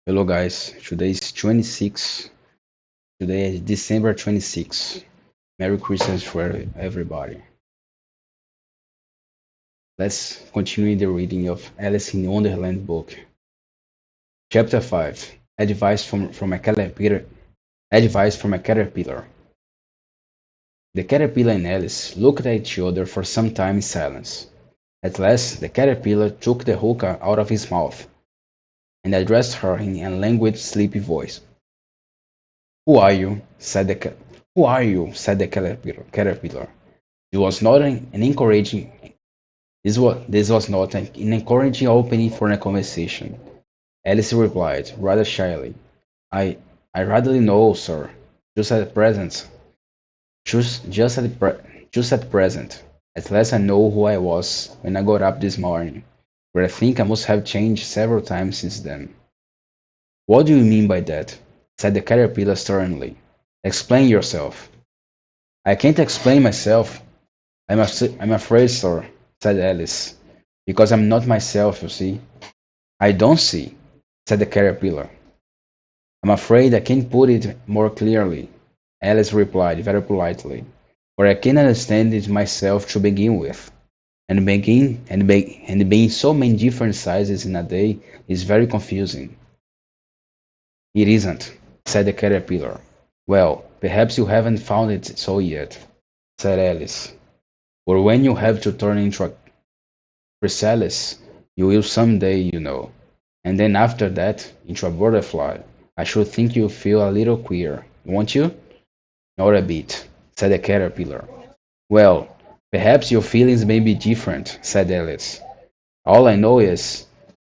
Hello guys, today is 26. Today is December 26. Merry Christmas for everybody. Let's continue the reading of Alice in Wonderland book. Chapter 5. Advice from a caterpillar. Advice from a caterpillar. The caterpillar and Alice looked at each other for some time in silence. At last, the caterpillar took the hookah out of his mouth and addressed her in a languid, sleepy voice. "Who are you?" said the caterpillar. It was not an encouraging this was not an encouraging opening for a conversation. Alice replied, rather shyly, "I I hardly know, sir. Just at present, just just at just at present. At last I know who I was when I got up this morning, but I think I must have changed several times since then." "What do you mean by that?" said the caterpillar sternly. "Explain yourself." "I can't explain myself. I'm afraid, sir," said Alice, "because I'm not myself, you see." "I don't see," said the caterpillar. "I'm afraid I can't put it more clearly," Alice replied very politely, "for I can't understand it myself to begin with, and being so many different sizes in a day is very confusing." "It isn't," said the caterpillar. "Well, perhaps you haven't found it so yet," said Alice. "But when you have to turn into a chrysalis, you will some day, you know. And then after that, into a butterfly. I should think you'll feel a little queer, won't you?" "Not a bit," said the caterpillar. "Well, perhaps your feelings may be different," said Alice. "All I know is,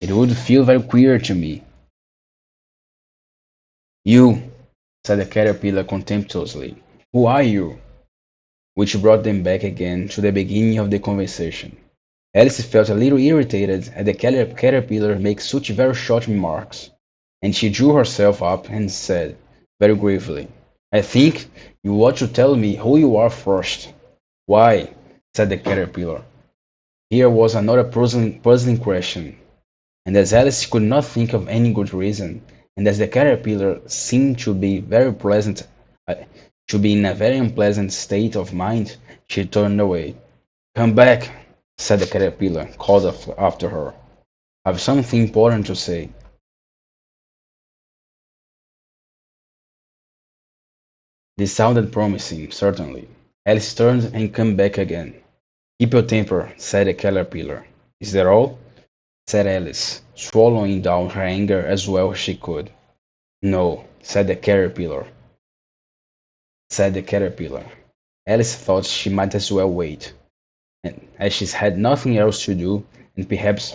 it would feel very queer to me." "You," said the caterpillar contemptuously. "Who are you?" Which brought them back again to the beginning of the conversation. Alice felt a little irritated at the caterpillar make such very short remarks, and she drew herself up and said, very gravely, "I think you ought to tell me who you are first." "Why?" said the caterpillar. Here was another puzzling question, and as Alice could not think of any good reason, and as the caterpillar seemed uh, to be in a very unpleasant state of mind, she turned away. "Come back," said the caterpillar, called after her. "I've something important to say." This sounded promising, certainly. Alice turned and came back again. "Keep your temper," said the caterpillar. "Is that all?" said Alice, swallowing down her anger as well as she could. "No," said the caterpillar. Alice thought she might as well wait, and as she had nothing else to do, and perhaps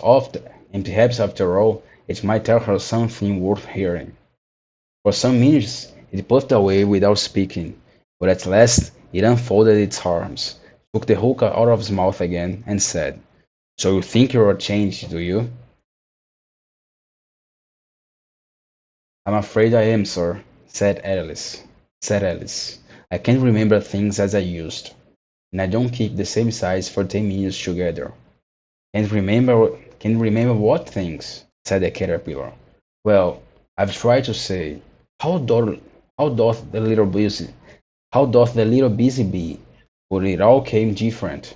after all, it might tell her something worth hearing. For some minutes it puffed away without speaking, but at last it unfolded its arms, took the hookah out of his mouth again, and said, "So you think you're changed, do you?" "I'm afraid I am, sir," said Alice. "I can't remember things as I used, and I don't keep the same size for 10 minutes together." "Can't remember what things?" said the caterpillar. "Well, I've tried to say, how doth, how doth the little busy, how doth the little busy bee? But it all came different."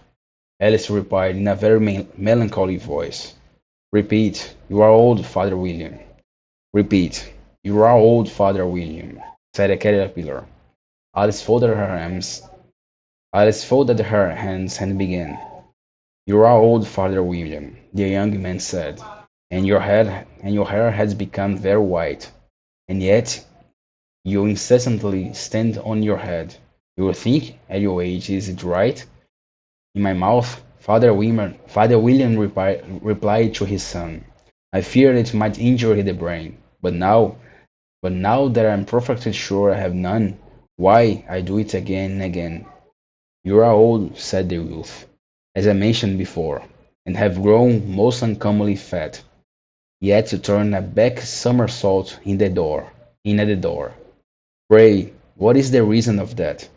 Alice replied in a very melancholy voice. "Repeat, you are old, Father William." "Repeat, you are old, Father William," said the caterpillar. Alice folded her arms. Alice folded her hands and began. "You are old, Father William," the young man said, "and your hair has become very white, and yet you incessantly stand on your head. You think, at your age, is it right?" "In my mouth," Father William replied to his son. "I feared it might injure the brain, but now that I am perfectly sure I have none, why, I do it again and again." "You are old," said the youth, "as I mentioned before, and have grown most uncommonly fat. Yet you turn a back somersault in at the door. Pray, what is the reason of that?"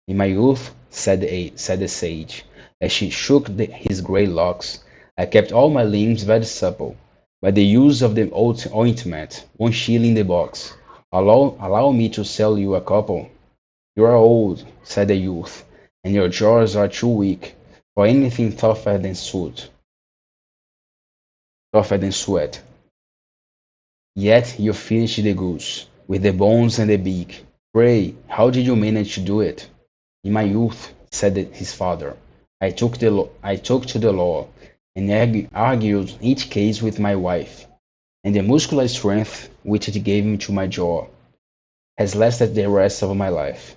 "In my youth," said the sage, as she shook his grey locks, "I kept all my limbs very supple. by the use of the ointment, 1 shilling the box. Allow me to sell you a couple. You are old, said the youth, and your jaws are too weak for anything tougher than sweat. Yet you finished the goose, with the bones and the beak. Pray, how did you manage to do it? In my youth, said his father, I took to the law, and argued each case with my wife, and the muscular strength which it gave me to my jaw has lasted the rest of my life.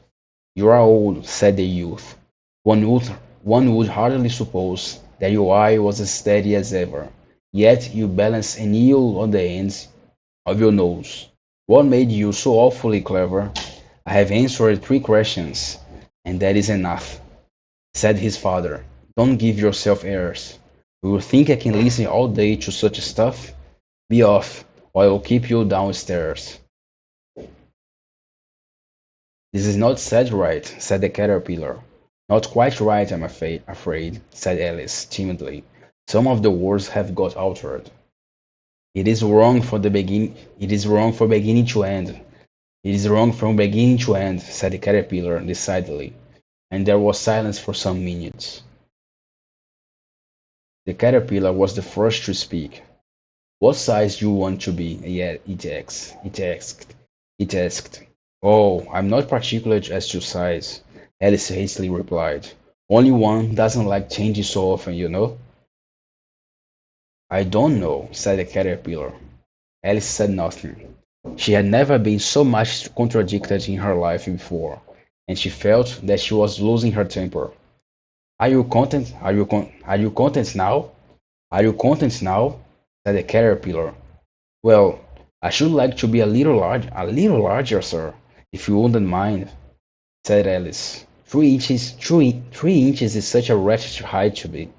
You are old, said the youth. One would hardly suppose that your eye was as steady as ever, yet you balance an eel on the ends of your nose. What made you so awfully clever? I have answered 3 questions, and that is enough, said his father. Don't give yourself airs. Do you think I can listen all day to such stuff? Be off, or I will keep you downstairs. This is not said right, said the caterpillar. Not quite right, I'm afraid, said Alice timidly. Some of the words have got altered. It is wrong for the begin. It is wrong from beginning to end. It is wrong from beginning to end, said the caterpillar decidedly, and there was silence for some minutes. The caterpillar was the first to speak. What size do you want to be? Yeah, It asked. Oh, I'm not particular as to size, Alice hastily replied. Only one doesn't like changes so often, you know. I don't know, said the caterpillar. Alice said nothing. She had never been so much contradicted in her life before, and she felt that she was losing her temper. Are you content? Are you content now? Are you content now? Said the caterpillar. Well, I should like to be a little larger, sir, if you wouldn't mind, said Alice. 3 inches is such a wretched height to be.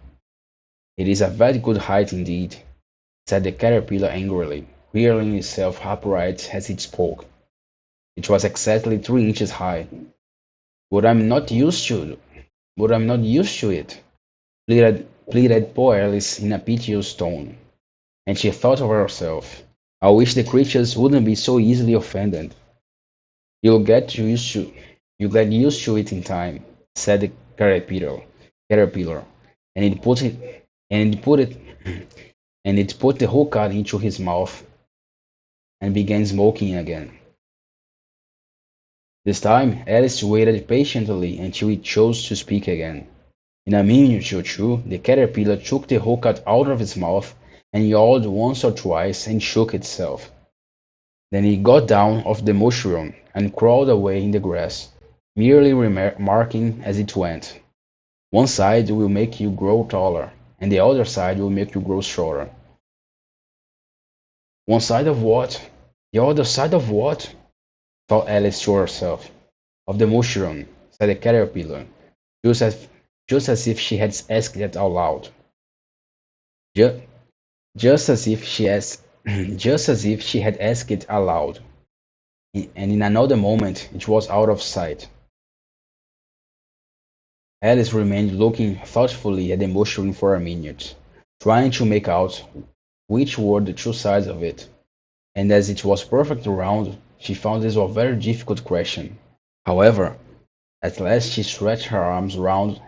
It is a very good height indeed, said the caterpillar angrily, rearing itself upright as it spoke. It was exactly 3 inches high. But I'm not used to but I'm not used to it, pleaded poor Alice in a piteous tone, and she thought of herself. I wish the creatures wouldn't be so easily offended. You'll get used to you'll get used to it in time, said the caterpillar, and it put it and it put the hookah into his mouth and began smoking again. This time Alice waited patiently until it chose to speak again. In a minute or two the caterpillar took the hookah out of its mouth and yawed once or twice and shook itself. Then it got down off the mushroom and crawled away in the grass, merely remarking as it went, "One side will make you grow taller, and the other side will make you grow shorter." One side of what? The other side of what? Thought Alice to herself. Of the mushroom, said the caterpillar, just as, just as if she had asked it out loud. Ju- just as if she asked, just as if she had asked it aloud. And in another moment it was out of sight. Alice remained looking thoughtfully at the mushroom for a minute, trying to make out which were the two sides of it, and as it was perfectly round, she found this a very difficult question. However, at last she stretched her arms round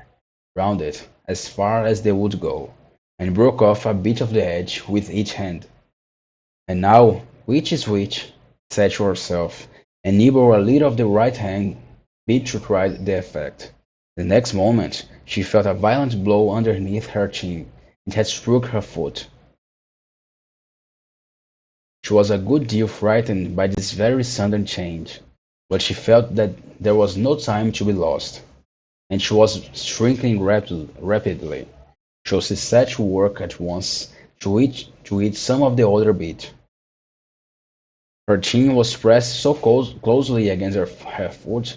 it as far as they would go, and broke off a bit of the edge with each hand. And now, which is which? Said to herself, and nibbled a little of the right hand bit to try the effect. The next moment she felt a violent blow underneath her chin. It had struck her foot. She was a good deal frightened by this very sudden change, but she felt that there was no time to be lost, and she was shrinking rapidly. So she set to work at once to eat some of the other bit. Her chin was pressed so closely against her foot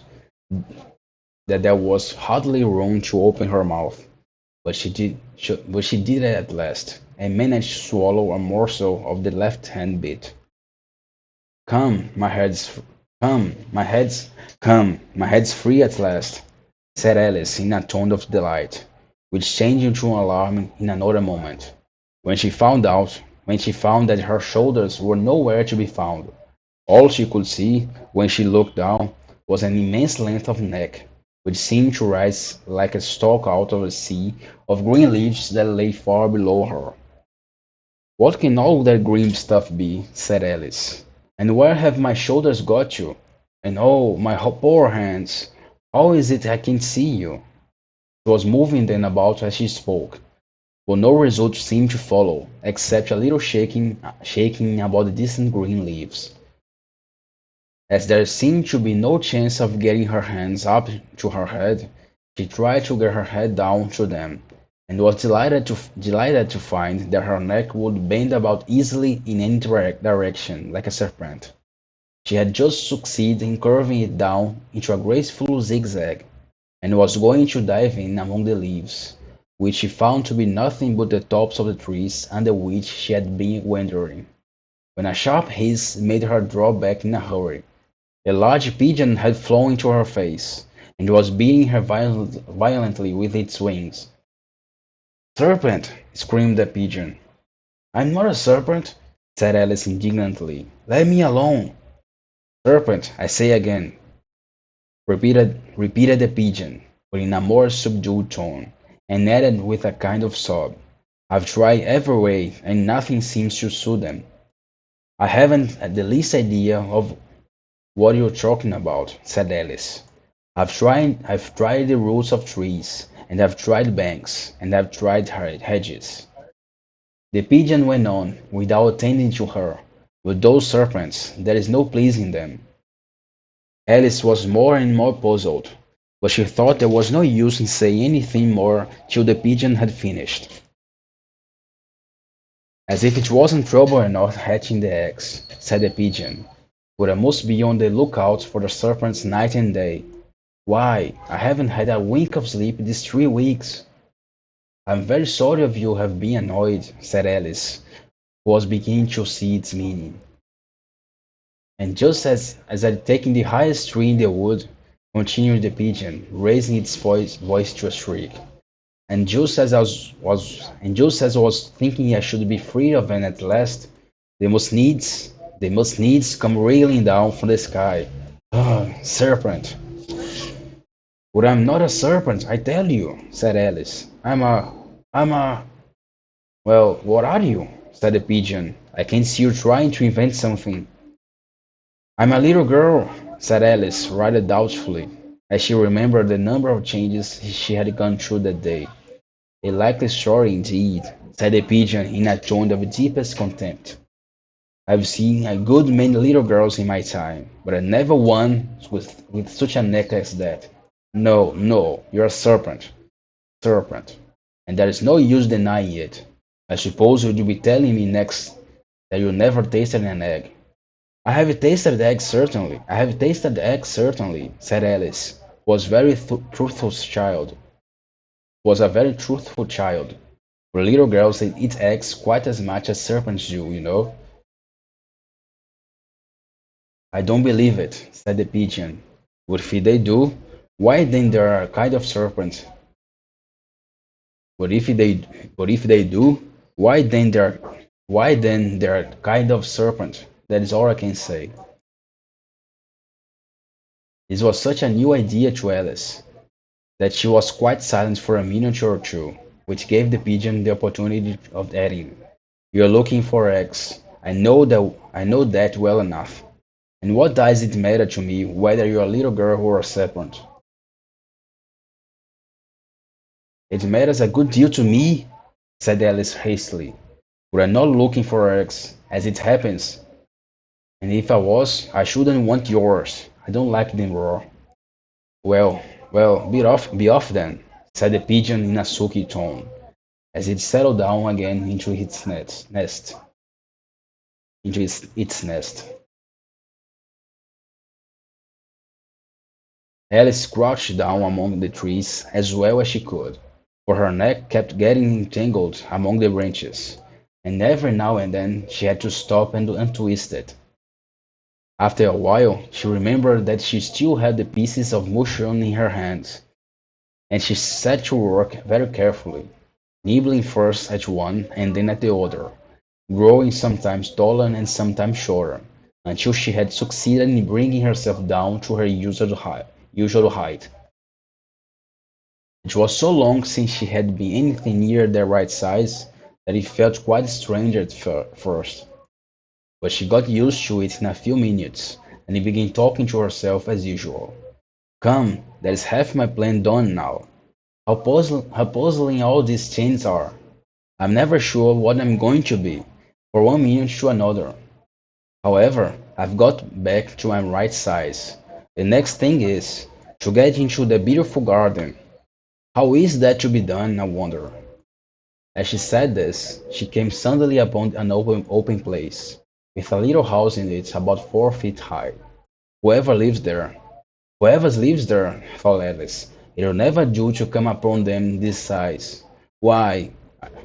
that there was hardly room to open her mouth, but she did it at last, and managed to swallow a morsel of the left-hand bit. "Come, come, my head's free at last," said Alice in a tone of delight, which changed into alarm in another moment, when she found that her shoulders were nowhere to be found. All she could see, when she looked down, was an immense length of neck, which seemed to rise like a stalk out of a sea of green leaves that lay far below her. "What can all that green stuff be?" said Alice. "And where have my shoulders got to? And oh, my poor hands! How is it I can't see you?" She was moving then about as she spoke, but no result seemed to follow, except a little shaking about the distant green leaves. As there seemed to be no chance of getting her hands up to her head, she tried to get her head down to them, and was delighted to find that her neck would bend about easily in any direction, like a serpent. She had just succeeded in curving it down into a graceful zigzag, and was going to dive in among the leaves, which she found to be nothing but the tops of the trees under which she had been wandering, when a sharp hiss made her draw back in a hurry. A large pigeon had flown into her face, and was beating her violently with its wings. "Serpent!" screamed the pigeon. "I'm not a serpent," said Alice indignantly. "Let me alone." "Serpent, I say again," repeated the pigeon, but in a more subdued tone, and added with a kind of sob, "I've tried every way, and nothing seems to suit them. I haven't the least idea of what you're talking about," said Alice. "I've tried the roots of trees, and I've tried banks, and I've tried hedges." The pigeon went on, without attending to her. "With those serpents, there is no pleasing them." Alice was more and more puzzled, but she thought there was no use in saying anything more till the pigeon had finished. "As if it wasn't trouble enough hatching the eggs," said the pigeon, "but I must be on the lookout for the serpents night and day. Why, I haven't had a wink of sleep these 3 weeks." "I'm very sorry if you have been annoyed," said Alice, who was beginning to see its meaning. "And just as I'd taken the highest tree in the wood," continued the pigeon, raising its voice to a shriek, "and just as I was thinking I should be free of them at last, they must needs come railing down from the sky. Ah, serpent!" "But I'm not a serpent, I tell you," said Alice. I'm a "Well, what are you?" said the pigeon. "I can see you're trying to invent something." "I'm a little girl," said Alice, rather doubtfully, as she remembered the number of changes she had gone through that day. "A likely story, indeed," said the pigeon in a tone of deepest contempt. "I've seen a good many little girls in my time, but I never one with such a neck as that. No, no, you're a serpent, serpent, and there's no use denying it. I suppose you'll be telling me next that you never tasted an egg." "I have tasted eggs, certainly. I have tasted eggs, certainly," said Alice, who was a very truthful child. For little girls they eat eggs quite as much as serpents do, you know. "I don't believe it," said the pigeon. "But if they do, why then they're a kind of serpent. But if they but if they do, why then they're a kind of serpent. That is all I can say." This was such a new idea to Alice that she was quite silent for a minute or two, which gave the pigeon the opportunity of adding, "You're looking for eggs. I know that well enough. And what does it matter to me whether you're a little girl or a serpent?" "It matters a good deal to me," said Alice hastily. "But I'm not looking for eggs, as it happens, and if I was, I shouldn't want yours. I don't like them raw." "Well, well, be off then," said the pigeon in a sulky tone, as it settled down again into its nest. Alice crouched down among the trees as well as she could, for her neck kept getting entangled among the branches, and every now and then she had to stop and untwist it. After a while she remembered that she still had the pieces of mushroom in her hands, and she set to work very carefully, nibbling first at one and then at the other, growing sometimes taller and sometimes shorter, until she had succeeded in bringing herself down to her usual height. It was so long since she had been anything near their right size that it felt quite strange at first, but she got used to it in a few minutes, and began talking to herself as usual. Come, there's half my plan done now. How puzzling all these changes are. I'm never sure what I'm going to be, from one minute to another. However, I've got back to my right size. The next thing is to get into the beautiful garden. How is that to be done, I wonder? As she said this, she came suddenly upon an open place, with a little house in it about 4 feet high. Whoever lives there, whoever lives there, thought Alice, it'll never do to come upon them this size. Why,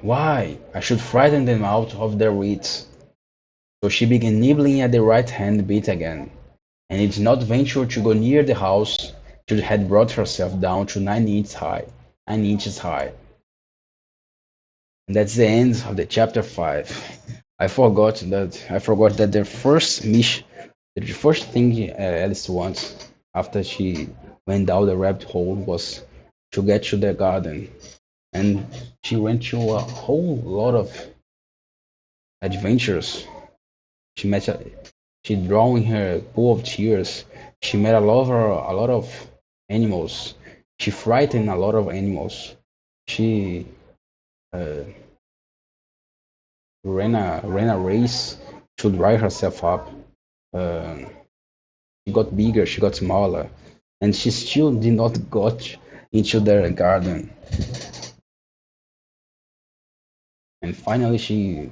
why, I should frighten them out of their wits. So she began nibbling at the right-hand bit again, and did not venture to go near the house till she had brought herself down to 9 inches high. 9 inches high. And that's the end of the chapter 5. I forgot that the first mission, the first thing Alice wants after she went down the rabbit hole was to get to the garden, and she went through a whole lot of adventures. She met a, she drowned in her pool of tears. She met a lot of animals. She frightened a lot of animals. She uh, ran a race to dry herself up. Uh, she got bigger, she got smaller, and she still did not got into the garden. And finally, she's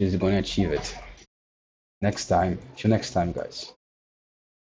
going to achieve it. Next time, till next time, guys.